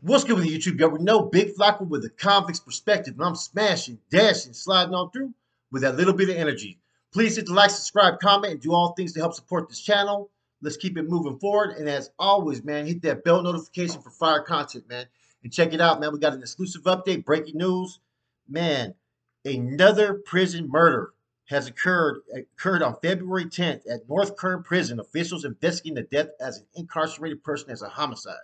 What's good with the YouTube? Y'all know Big Flocka with a convict's perspective, and I'm smashing, dashing, sliding on through with that little bit of energy. Please hit the like, subscribe, comment, and do all things to help support this channel. Let's keep it moving forward. And as always, man, hit that bell notification for fire content, man. And check it out, man. We got an exclusive update, breaking news. Man, another prison murder has occurred on February 10th at North Kern Prison. Officials investigating the death as an incarcerated person as a homicide.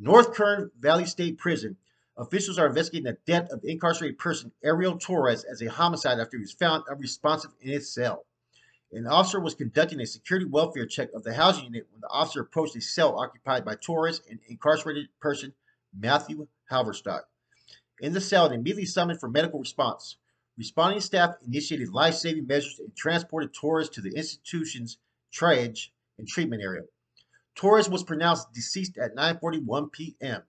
North Kern Valley State Prison. Officials are investigating the death of incarcerated person Ariel Torres as a homicide after he was found unresponsive in his cell. An officer was conducting a security welfare check of the housing unit when the officer approached a cell occupied by Torres and incarcerated person Matthew Halverstock. In the cell, they immediately summoned for medical response. Responding staff initiated life-saving measures and transported Torres to the institution's triage and treatment area. Torres was pronounced deceased at 9:41 p.m.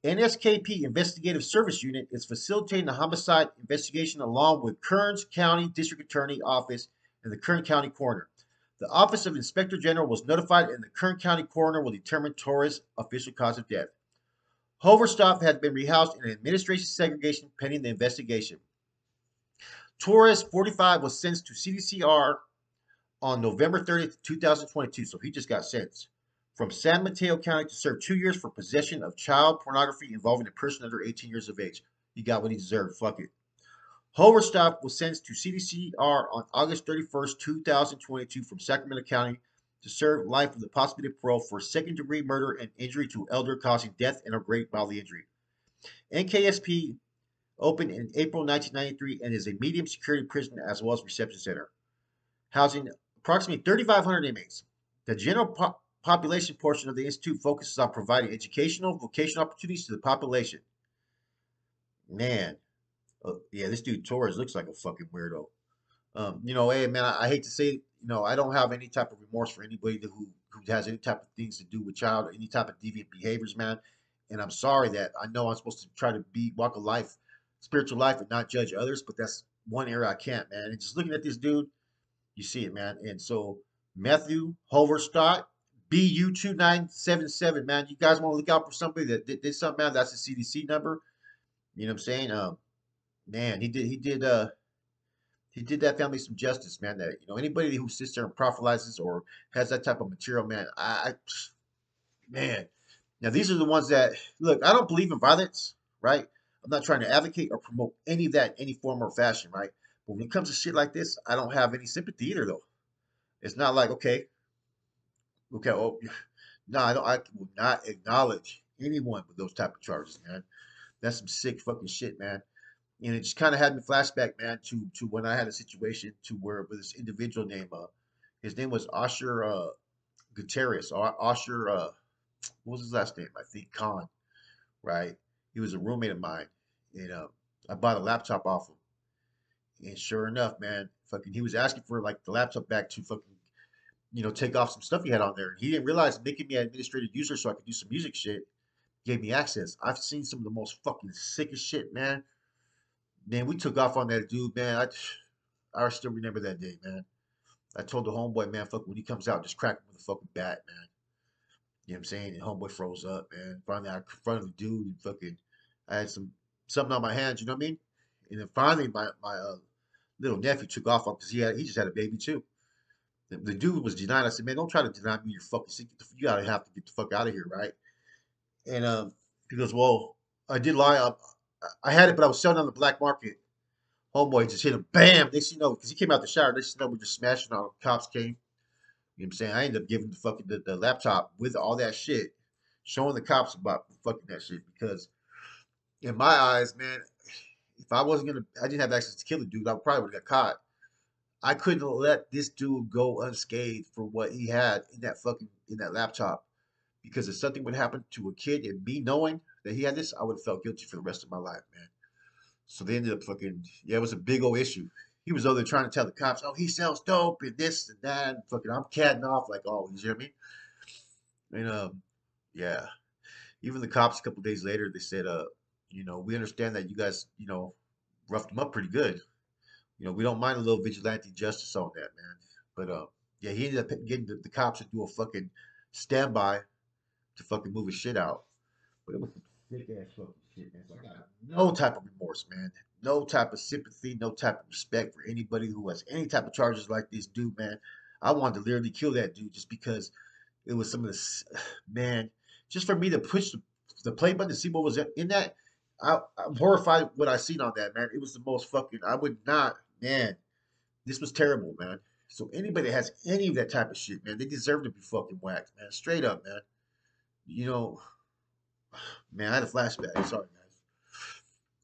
NSKP Investigative Service Unit is facilitating the homicide investigation along with Kern's County District Attorney Office and the Kern County Coroner. The Office of Inspector General was notified and the Kern County Coroner will determine Torres' official cause of death. Hoverstock has been rehoused in an administration segregation pending the investigation. Torres, 45, was sentenced to CDCR on November 30th, 2022, so he just got sentenced from San Mateo County to serve 2 years for possession of child pornography involving a person under 18 years of age. He got what he deserved. Fuck it. Hoverstock was sentenced to CDCR on August 31st, 2022 from Sacramento County to serve life with the possibility of parole for second-degree murder and injury to elder causing death and or great bodily injury. NKSP opened in April 1993 and is a medium security prison as well as reception center, housing approximately 3,500 inmates. The general population portion of the institute focuses on providing educational, vocational opportunities to the population. Man, yeah, this dude Torres looks like a fucking weirdo. Hey man, I hate to say, I don't have any type of remorse for anybody who has any type of things to do with child or any type of deviant behaviors, man. And I'm sorry that I know I'm supposed to try to walk a life, spiritual life, and not judge others, but that's one area I can't, man. And just looking at this dude, you see it, man. And so Matthew Hoverstock, BU2977, man. You guys want to look out for somebody that did something, man. That's the CDC number. You know what I'm saying? Man, he did that family some justice, man. That anybody who sits there and proselytizes or has that type of material, man. Man. Now these are the ones that look. I don't believe in violence, right? I'm not trying to advocate or promote any of that in any form or fashion, right? But when it comes to shit like this, I don't have any sympathy either, though. It's not like okay, oh, no, I don't. I will not acknowledge anyone with those type of charges, man. That's some sick fucking shit, man. And it just kind of had me flashback, man, to when I had a situation to where with this individual named his name was Osher Gutierrez or Osher what was his last name? I think Khan, right? He was a roommate of mine, and I bought a laptop off him, and sure enough, man, fucking he was asking for like the laptop back to fucking take off some stuff he had on there. He didn't realize making me an administrative user so I could do some music shit gave me access. I've seen some of the most fucking sickest shit, man. Man, we took off on that dude, man. I still remember that day, man. I told the homeboy, man, fuck, when he comes out, just crack him with a fucking bat, man. You know what I'm saying? And homeboy froze up, man. Finally, I confronted the dude and fucking, I had something on my hands, you know what I mean? And then finally, my little nephew took off on because he just had a baby too. The dude was denying. I said, man, don't try to deny me your fucking sick. You gotta have to get the fuck out of here, right? And he goes, well, I did lie. I had it, but I was selling it on the black market. Homeboy just hit him, bam. They see no, because he came out the shower. They see no, we're just smashing on. Cops came. You know what I'm saying? I ended up giving the fucking the laptop with all that shit, showing the cops about fucking that shit because in my eyes, man, if I didn't have access to kill the dude, I probably would have got caught. I couldn't let this dude go unscathed for what he had in that laptop. Because if something would happen to a kid and me knowing that he had this, I would have felt guilty for the rest of my life, man. So they ended up fucking yeah, it was a big old issue. He was over there trying to tell the cops, oh, he sells dope and this and that. And fucking I'm catting off like always, you hear me? And yeah. Even the cops a couple days later, they said, we understand that you guys, roughed him up pretty good. We don't mind a little vigilante justice on that, man. But yeah, he ended up getting the cops to do a fucking standby to fucking move his shit out. But it was some sick ass fucking shit, man. So I got no type of remorse, man. No type of sympathy, no type of respect for anybody who has any type of charges like this dude, man. I wanted to literally kill that dude just because it was some of the man. Just for me to push the play button to see what was in that, I'm horrified what I seen on that, man. It was the most fucking. I would not, man. This was terrible, man. So anybody that has any of that type of shit, man, they deserve to be fucking whacked, man. Straight up, man. You know, man, I had a flashback. Sorry, guys.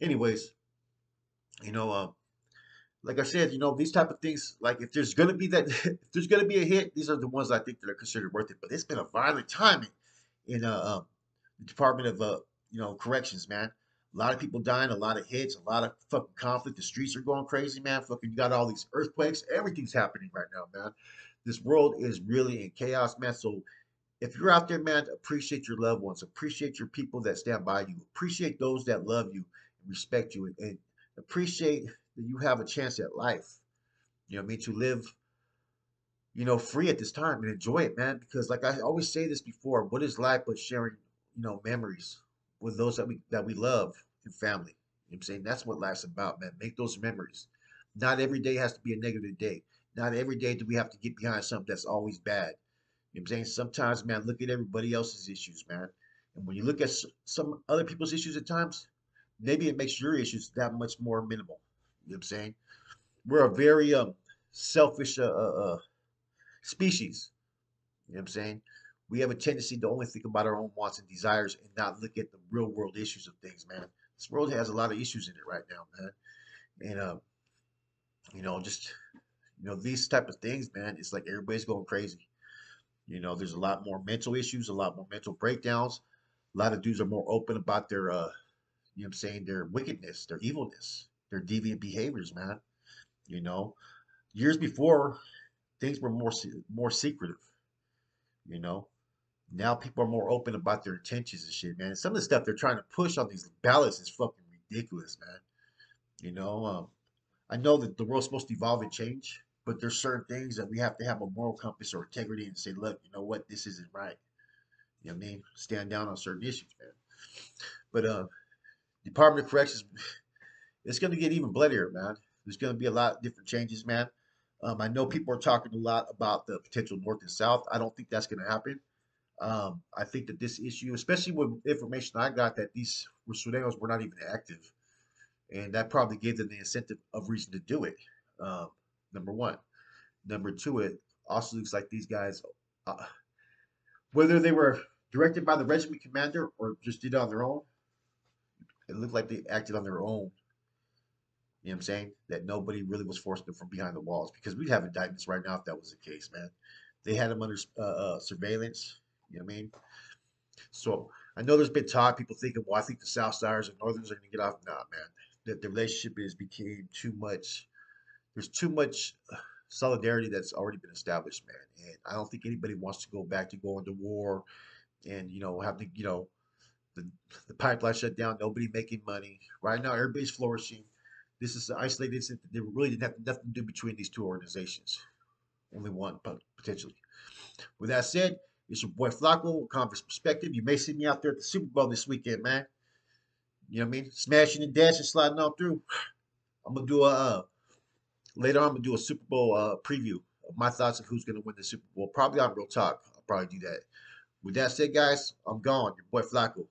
Anyways, you know, like I said, these type of things, like if there's gonna be that, if there's gonna be a hit, these are the ones I think that are considered worth it. But it's been a violent time in the Department of Corrections, man. A lot of people dying, a lot of hits, a lot of fucking conflict. The streets are going crazy, man. Fucking, you got all these earthquakes. Everything's happening right now, man. This world is really in chaos, man. So if you're out there, man, appreciate your loved ones, appreciate your people that stand by you, appreciate those that love you and respect you, and appreciate that you have a chance at life. You know what I mean? To live, free at this time and enjoy it, man. Because like I always say this before, what is life but sharing, memories with those that we love and family. You know what I'm saying? That's what life's about, man. Make those memories. Not every day has to be a negative day. Not every day do we have to get behind something that's always bad. You know what I'm saying? Sometimes, man, look at everybody else's issues, man. And when you look at some other people's issues at times, maybe it makes your issues that much more minimal. You know what I'm saying? We're a very selfish species. You know what I'm saying? We have a tendency to only think about our own wants and desires and not look at the real world issues of things, man. This world has a lot of issues in it right now, man. And just these type of things, man. It's like everybody's going crazy. There's a lot more mental issues, a lot more mental breakdowns. A lot of dudes are more open about their, what I'm saying, their wickedness, their evilness, their deviant behaviors, man. You know, years before, things were more secretive. You know, now people are more open about their intentions and shit, man. And some of the stuff they're trying to push on these ballots is fucking ridiculous, man. You know, I know that the world's supposed to evolve and change, but there's certain things that we have to have a moral compass or integrity and say, look, you know what, this isn't right. You know what I mean? Stand down on certain issues, man. But Department of Corrections, it's going to get even bloodier, man. There's going to be a lot of different changes, man. I know people are talking a lot about the potential North and South. I don't think that's going to happen. I think that this issue, especially with information I got that these Sureños were not even active, and that probably gave them the incentive of reason to do it. Um, number one. Number two, it also looks like these guys, uh, whether they were directed by the regiment commander or just did it on their own, it looked like they acted on their own. You know what I'm saying? That nobody really was forcing them from behind the walls because we'd have indictments right now if that was the case, man. They had them under surveillance. You know what I mean? So I know there's been talk, people thinking, well, I think the South Siders and Northerners are going to get off. Nah, man. The relationship is became too much. There's too much solidarity that's already been established, man. And I don't think anybody wants to go back to going to war and have to the the pipeline shut down, nobody making money. Right now, everybody's flourishing. This is an isolated incident. They really didn't have nothing to do between these two organizations. Only one, potentially. With that said, it's your boy Flacco, Converse Perspective. You may see me out there at the Super Bowl this weekend, man. You know what I mean? Smashing and dashing, sliding on through. I'm gonna do a later on. I'm gonna do a Super Bowl preview of my thoughts of who's gonna win the Super Bowl. Probably on Real Talk. I'll probably do that. With that said, guys, I'm gone. Your boy Flacco.